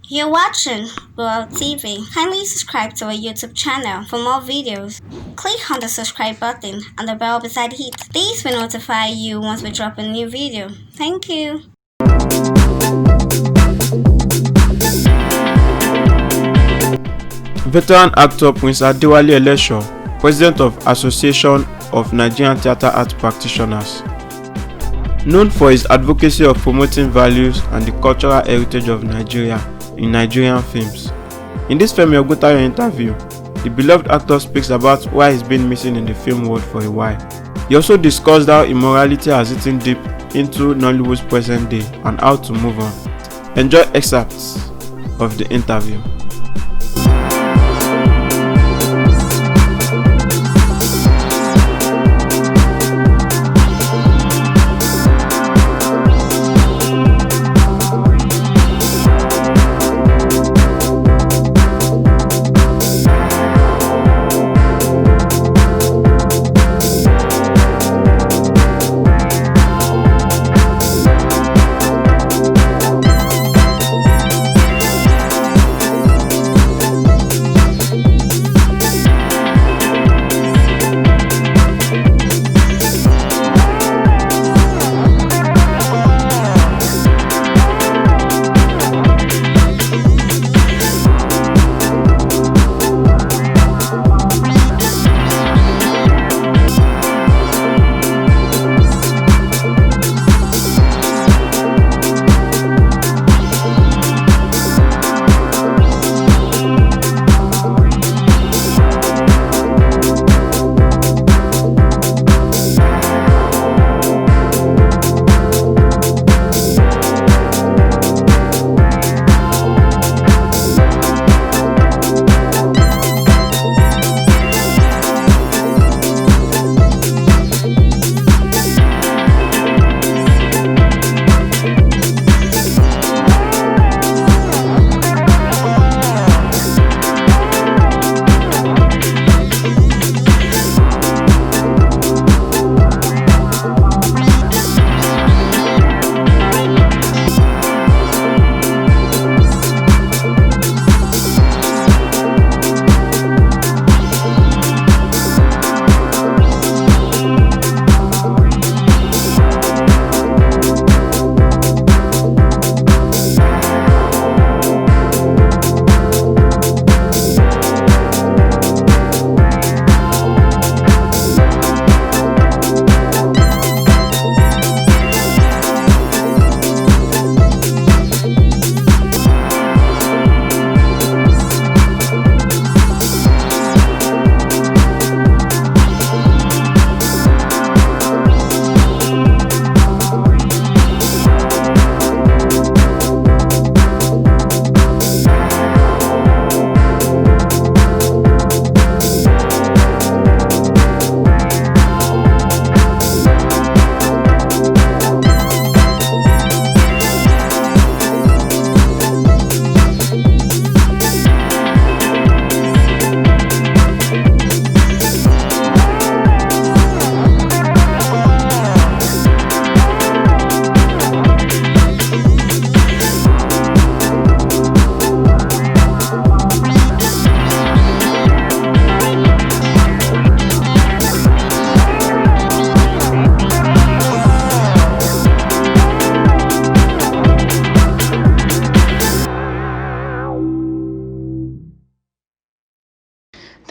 You're watching World TV. Kindly subscribe to our YouTube channel for more videos. Click on the subscribe button and the bell beside it. These will notify you once we drop a new video. Thank you. Veteran actor Prince Adewale Elesho, President of Association of Nigerian Theatre Art Practitioners. Known for his advocacy of promoting values and the cultural heritage of Nigeria in Nigerian films. In this Femi Ogutayo interview, the beloved actor speaks about why he's been missing in the film world for a while. He also discussed how immorality has eaten deep into Nollywood's present day and how to move on. Enjoy excerpts of the interview.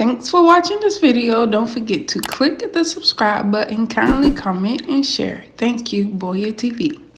Thanks for watching this video. Don't forget to click the subscribe button, kindly comment and share. Thank you, Boya TV.